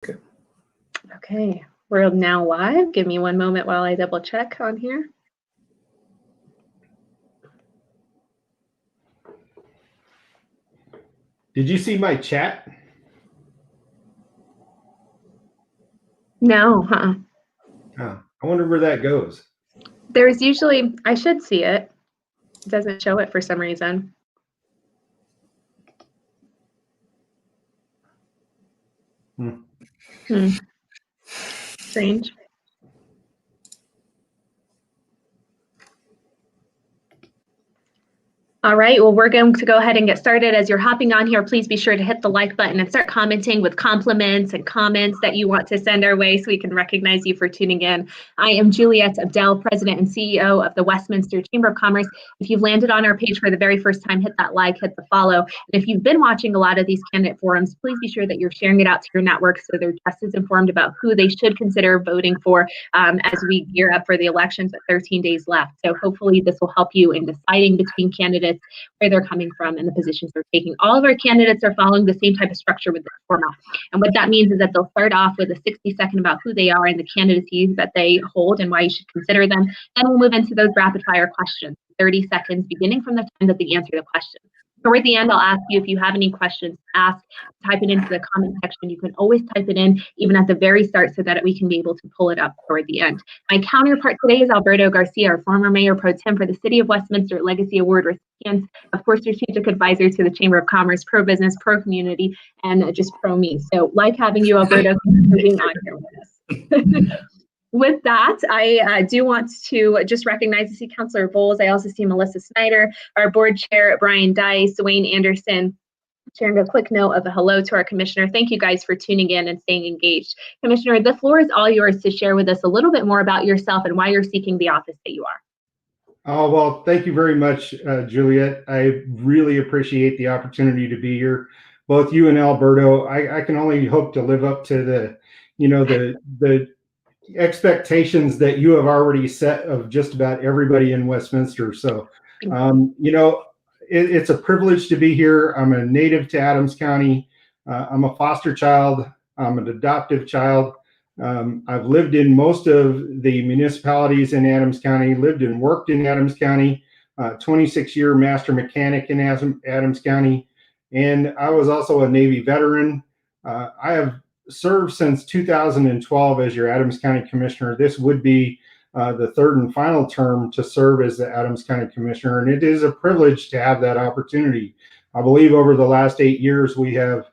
Okay. Okay, we're now live. Give me one moment while I double check on here. Did you see my chat? No, Oh, I wonder where that goes. There's usually, I should see it. It doesn't show it for some reason. Strange. All right, well, we're going to go ahead and get started. As you're hopping on here, please be sure to hit the like button and start commenting with compliments and comments that you want to send our way so we can recognize you for tuning in. I am Juliette Abdel, President and CEO of the Westminster Chamber of Commerce. If you've landed on our page for the very first time, hit that like, hit the follow. And if you've been watching a lot of these candidate forums, please be sure that you're sharing it out to your network so they're just as informed about who they should consider voting for as we gear up for the elections with 13 days left. So hopefully this will help you in deciding between candidates, where they're coming from, and the positions they're taking. All of our candidates are following the same type of structure with this format. And what that means is that they'll start off with a 60-second about who they are and the candidacy that they hold and why you should consider them. Then we'll move into those rapid fire questions, 30 seconds, beginning from the time that they answer the question. Toward the end, I'll ask you if you have any questions to ask, type it into the comment section. You can always type it in even at the very start so that we can be able to pull it up toward the end. My counterpart today is Alberto Garcia, our former Mayor Pro Tem for the City of Westminster Legacy Award recipient, of course, strategic advisor to the Chamber of Commerce, pro-business, pro-community, and just pro-me. So like having you, Alberto, for being on here with us. With that, I do want to just recognize the City Councilor Bowles. I also see Melissa Snyder, our board chair, Brian Dice, Wayne Anderson, sharing a quick note of a hello to our commissioner. Thank you guys for tuning in and staying engaged. Commissioner, the floor is all yours to share with us a little bit more about yourself and why you're seeking the office that you are. Oh, well, thank you very much, Juliette. I really appreciate the opportunity to be here. Both you and Alberto, I can only hope to live up to the expectations that you have already set of just about everybody in Westminster. So, it's a privilege to be here. I'm a native to Adams County. I'm a foster child. I'm an adoptive child. I've lived in most of the municipalities in Adams County, lived and worked in Adams County, 26-year master mechanic in Adams County. And I was also a Navy veteran. I have served since 2012 as your Adams County Commissioner. This would be the third and final term to serve as the Adams County Commissioner, and it is a privilege to have that opportunity. I believe over the last 8 years we have,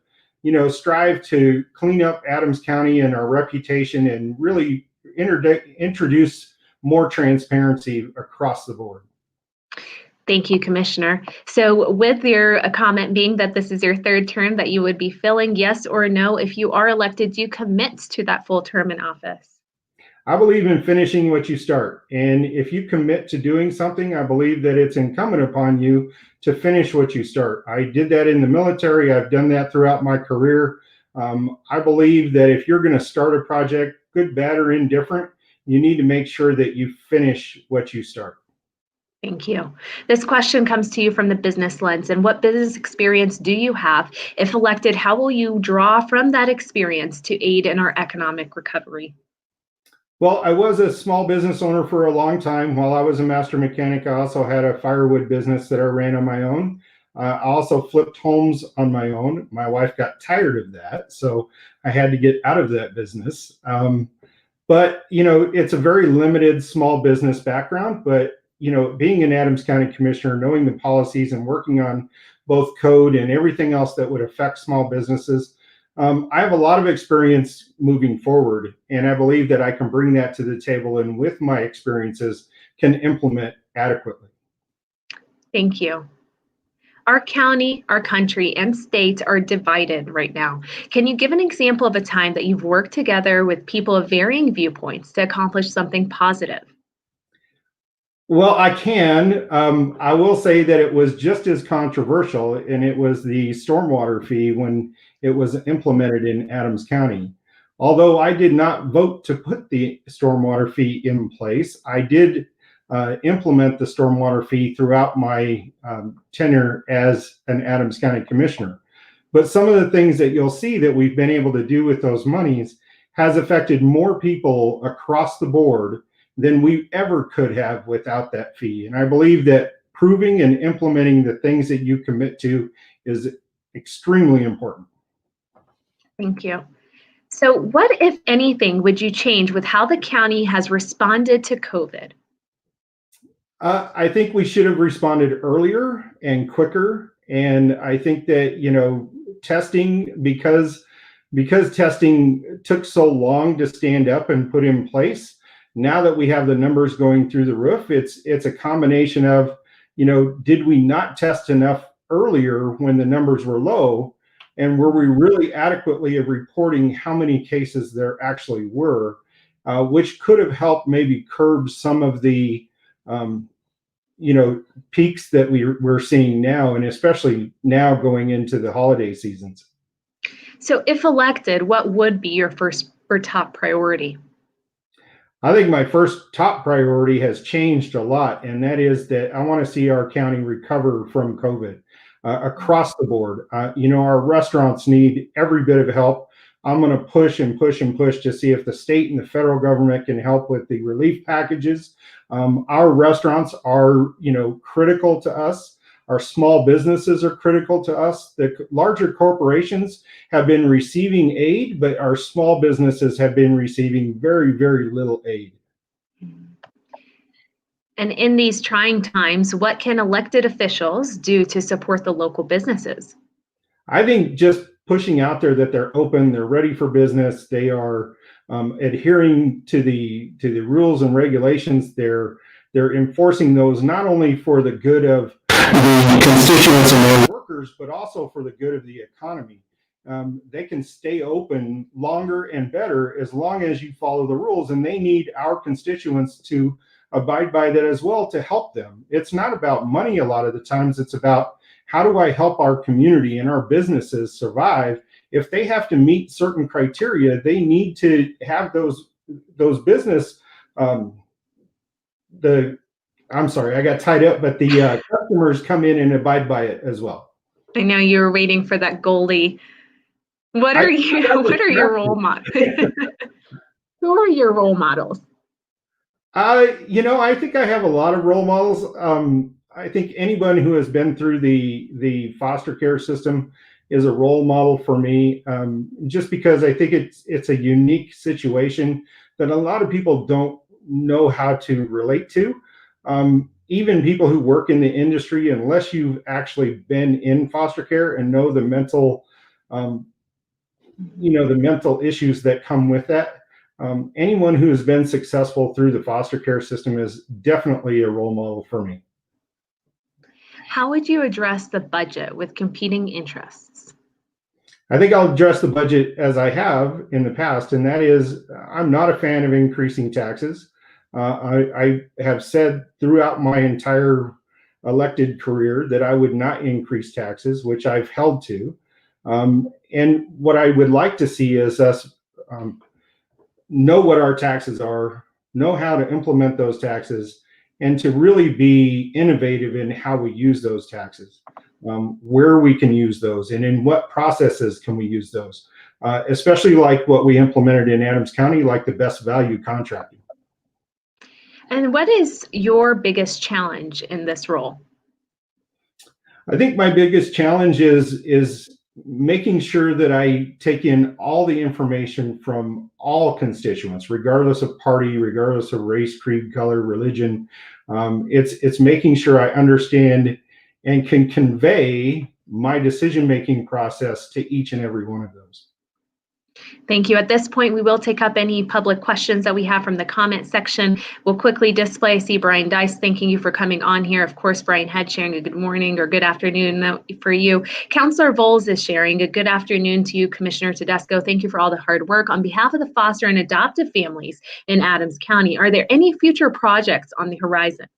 strived to clean up Adams County and our reputation and really introduce more transparency across the board. Thank you, Commissioner. So with your comment being that this is your third term that you would be filling, yes or no, if you are elected, do you commit to that full term in office? I believe in finishing what you start. And if you commit to doing something, I believe that it's incumbent upon you to finish what you start. I did that in the military. I've done that throughout my career. I believe that if you're going to start a project, good, bad, or indifferent, you need to make sure that you finish what you start. Thank you. This question comes to you from the business lens. And what business experience do you have? If elected, how will you draw from that experience to aid in our economic recovery? Well, I was a small business owner for a long time. While I was a master mechanic, I also had a firewood business that I ran on my own. I also flipped homes on my own. My wife got tired of that, so I had to get out of that business. But, it's a very limited small business background. But, being an Adams County Commissioner, knowing the policies and working on both code and everything else that would affect small businesses, I have a lot of experience moving forward, and I believe that I can bring that to the table and with my experiences can implement adequately. Thank you. Our county, our country, and state are divided right now. Can you give an example of a time that you've worked together with people of varying viewpoints to accomplish something positive? Well, I can. I will say that it was just as controversial, and it was the stormwater fee when it was implemented in Adams County. Although I did not vote to put the stormwater fee in place, I did implement the stormwater fee throughout my tenure as an Adams County Commissioner. But some of the things that you'll see that we've been able to do with those monies has affected more people across the board than we ever could have without that fee. And I believe that proving and implementing the things that you commit to is extremely important. Thank you. So what, if anything, would you change with how the county has responded to COVID? I think we should have responded earlier and quicker. And I think that, testing, because testing took so long to stand up and put in place, now that we have the numbers going through the roof, it's a combination of, did we not test enough earlier when the numbers were low? And were we really adequately reporting how many cases there actually were, which could have helped maybe curb some of the, peaks that we're seeing now, and especially now going into the holiday seasons. So if elected, what would be your first or top priority? I think my first top priority has changed a lot, and that is that I want to see our county recover from COVID across the board. Our restaurants need every bit of help. I'm going to push and push and push to see if the state and the federal government can help with the relief packages. Our restaurants are, critical to us. Our small businesses are critical to us. The larger corporations have been receiving aid, but our small businesses have been receiving very, very little aid. And in these trying times, what can elected officials do to support the local businesses? I think just pushing out there that they're open, they're ready for business, they are adhering to the rules and regulations. They're enforcing those not only for the good of the constituents and their workers, but also for the good of the economy. They can stay open longer and better as long as you follow the rules, and they need our constituents to abide by that as well to help them. It's not about money a lot of the times. It's about, how do I help our community and our businesses survive? If they have to meet certain criteria, they need to have those business. I'm sorry, I got tied up, but the customers come in and abide by it as well. I know you were waiting for that goalie. What are your role models? Who are your role models? I think I have a lot of role models. I think anyone who has been through the foster care system is a role model for me, just because I think it's a unique situation that a lot of people don't know how to relate to. Even people who work in the industry, unless you've actually been in foster care and know the mental, the mental issues that come with that. Anyone who has been successful through the foster care system is definitely a role model for me. How would you address the budget with competing interests? I think I'll address the budget as I have in the past, and that is, I'm not a fan of increasing taxes. I have said throughout my entire elected career that I would not increase taxes, which I've held to. And what I would like to see is us know what our taxes are, know how to implement those taxes, and to really be innovative in how we use those taxes, where we can use those, and in what processes can we use those, especially like what we implemented in Adams County, like the best value contracting. And what is your biggest challenge in this role? I think my biggest challenge is making sure that I take in all the information from all constituents, regardless of party, regardless of race, creed, color, religion. It's making sure I understand and can convey my decision-making process to each and every one of those. Thank you. At this point, we will take up any public questions that we have from the comment section. We'll quickly display. I see Brian Dice thanking you for coming on here. Of course, Brian Head sharing a good morning or good afternoon for you. Councillor Voles is sharing a good afternoon to you, Commissioner Tedesco. Thank you for all the hard work. On behalf of the foster and adoptive families in Adams County, are there any future projects on the horizon?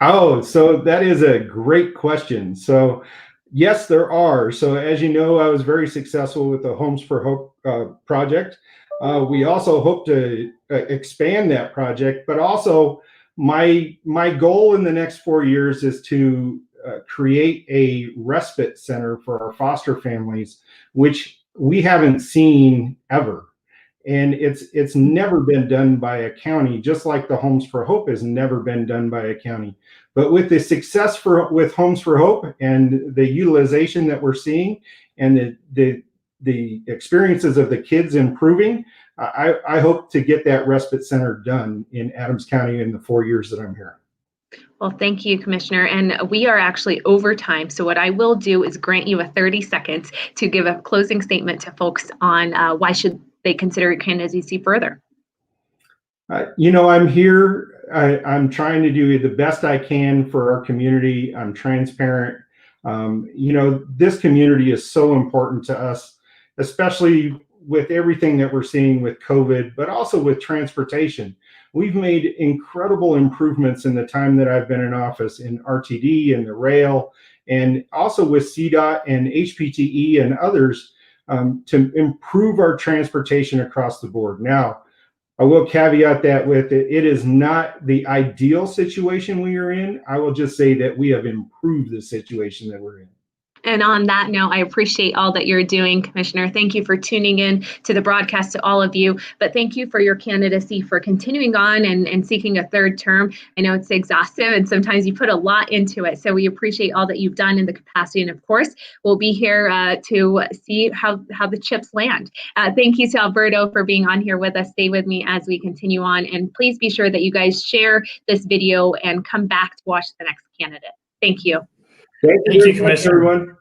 Oh, so that is a great question. So yes, there are. So as you know, I was very successful with the Homes for Hope project. We also hope to expand that project, but also my goal in the next 4 years is to create a respite center for our foster families, which we haven't seen ever. And it's never been done by a county, just like the Homes for Hope has never been done by a county. But with the success with Homes for Hope and the utilization that we're seeing and the experiences of the kids improving, I hope to get that respite center done in Adams County in the 4 years that I'm here. Well, thank you, Commissioner. And we are actually over time. So what I will do is grant you a 30 seconds to give a closing statement to folks on why should they consider your candidacy further. I'm here. I'm trying to do the best I can for our community. I'm transparent. This community is so important to us, especially with everything that we're seeing with COVID, but also with transportation. We've made incredible improvements in the time that I've been in office in RTD and the rail, and also with CDOT and HPTE and others to improve our transportation across the board. Now, I will caveat that with it is not the ideal situation we are in. I will just say that we have improved the situation that we're in. And on that note, I appreciate all that you're doing, Commissioner. Thank you for tuning in to the broadcast, to all of you. But thank you for your candidacy, for continuing on and seeking a third term. I know it's exhaustive and sometimes you put a lot into it. So we appreciate all that you've done in the capacity. And of course, we'll be here to see how the chips land. Thank you to Alberto for being on here with us. Stay with me as we continue on. And please be sure that you guys share this video and come back to watch the next candidate. Thank you. Thank you, Commissioner. Everyone.